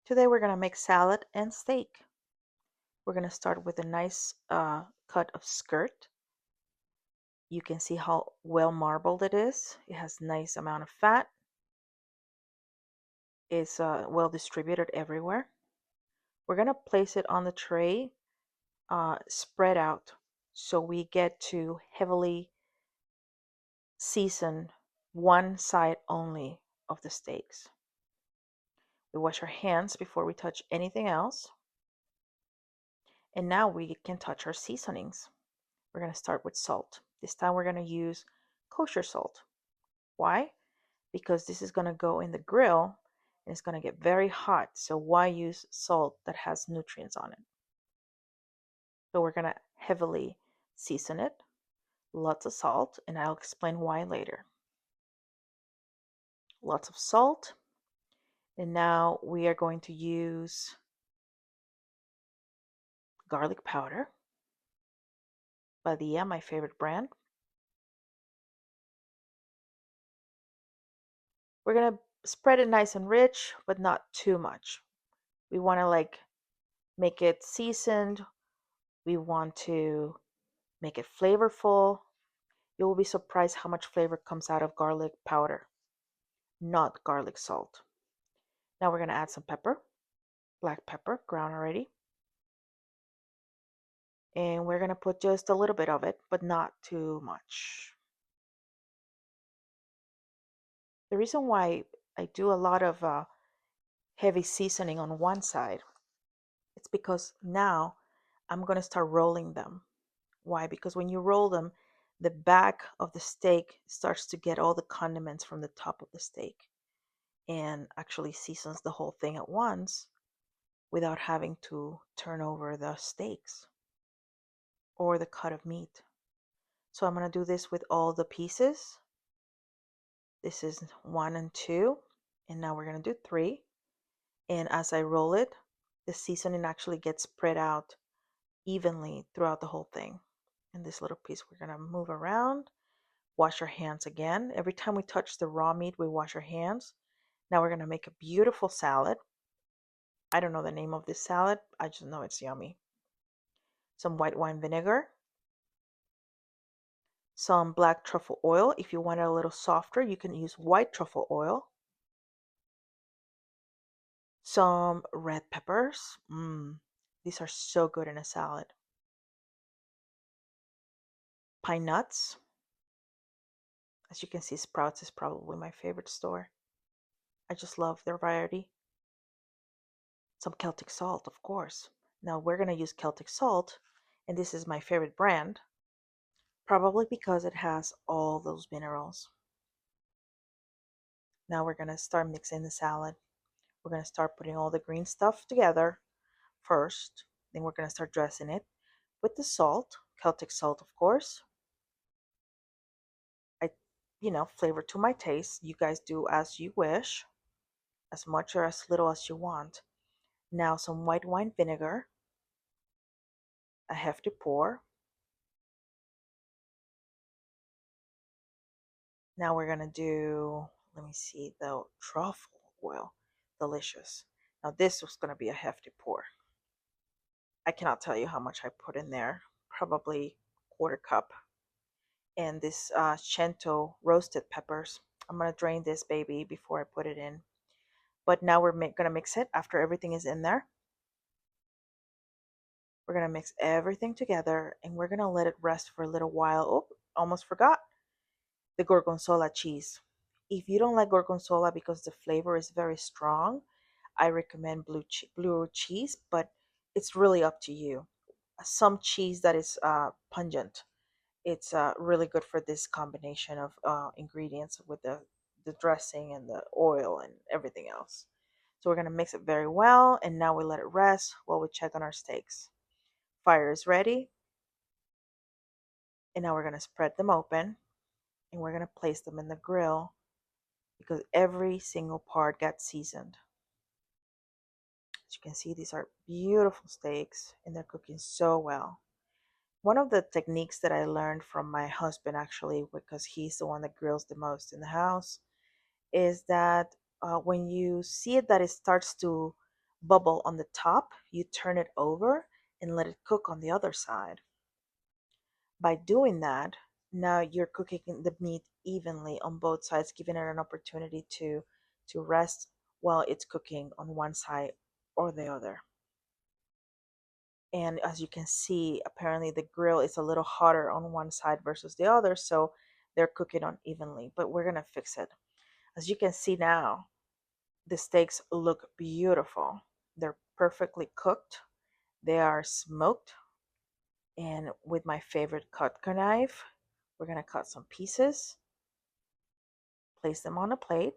Today we're going to make salad and steak. We're going to start with a nice cut of skirt. You can see how well marbled it is. It has nice amount of fat. It's well distributed everywhere. We're going to place it on the tray, spread out, so we get to heavily season one side only of the steaks. We wash our hands before we touch anything else. And now we can touch our seasonings. We're going to start with salt. This time we're going to use kosher salt. Why? Because this is going to go in the grill and it's going to get very hot. So why use salt that has nutrients on it? So we're going to heavily season it. Lots of salt, and I'll explain why later. Lots of salt. And now we are going to use garlic powder. Badia, my favorite brand. We're going to spread it nice and rich, but not too much. We want to make it seasoned. We want to make it flavorful. You will be surprised how much flavor comes out of garlic powder, not garlic salt. Now we're going to add some pepper, black pepper, ground already. And we're going to put just a little bit of it, but not too much. The reason why I do a lot of heavy seasoning on one side, it's because now I'm going to start rolling them. Why? Because when you roll them, the back of the steak starts to get all the condiments from the top of the steak and actually seasons the whole thing at once without having to turn over the steaks or the cut of meat. So I'm going to do this with all the pieces. This is 1 and 2, and now we're going to do 3. And as I roll it, the seasoning actually gets spread out evenly throughout the whole thing. And this little piece we're going to move around, wash our hands again. Every time we touch the raw meat, we wash our hands. Now we're going to make a beautiful salad. I don't know the name of this salad, I just know it's yummy. Some white wine vinegar, some black truffle oil. If you want it a little softer, you can use white truffle oil. Some red peppers. These are so good in a salad. Pine nuts. As you can see, Sprouts is probably my favorite store. I just love their variety. Some Celtic salt, of course. Now we're going to use Celtic salt, and this is my favorite brand, probably because it has all those minerals. Now we're going to start mixing the salad. We're going to start putting all the green stuff together first. Then we're going to start dressing it with the salt, Celtic salt, of course. I, flavor to my taste. You guys do as you wish, as much or as little as you want. Now some white wine vinegar, a hefty pour. Now we're going to do, let me see, the truffle oil. Delicious. Now this was going to be a hefty pour. I cannot tell you how much I put in there. Probably quarter cup. And this Cento roasted peppers. I'm going to drain this baby before I put it in. But now we're going to mix it after everything is in there. We're going to mix everything together and we're going to let it rest for a little while. Oh, almost forgot the gorgonzola cheese. If you don't like gorgonzola because the flavor is very strong, I recommend blue cheese, but it's really up to you. Some cheese that is pungent, it's really good for this combination of ingredients with the dressing and the oil and everything else. So we're going to mix it very well, and now we let it rest while we check on our steaks. Fire is ready, and now we're going to spread them open, and we're going to place them in the grill because every single part got seasoned. As you can see, these are beautiful steaks, and they're cooking so well. One of the techniques that I learned from my husband, actually, because he's the one that grills the most in the house, is that when you see it that it starts to bubble on the top, you turn it over and let it cook on the other side. By doing that, now you're cooking the meat evenly on both sides, giving it an opportunity to rest while it's cooking on one side or the other. And as you can see, apparently the grill is a little hotter on one side versus the other, so they're cooking unevenly, but we're gonna fix it. As you can see now, the steaks look beautiful. They're perfectly cooked. They are smoked. And with my favorite Cutco knife, we're gonna cut some pieces, place them on a plate.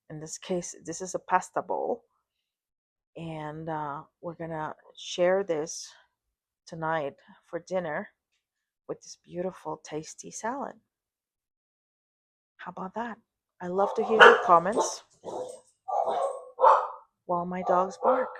In this case, this is a pasta bowl. And we're gonna share this tonight for dinner with this beautiful, tasty salad. How about that? I love to hear your comments while my dogs bark.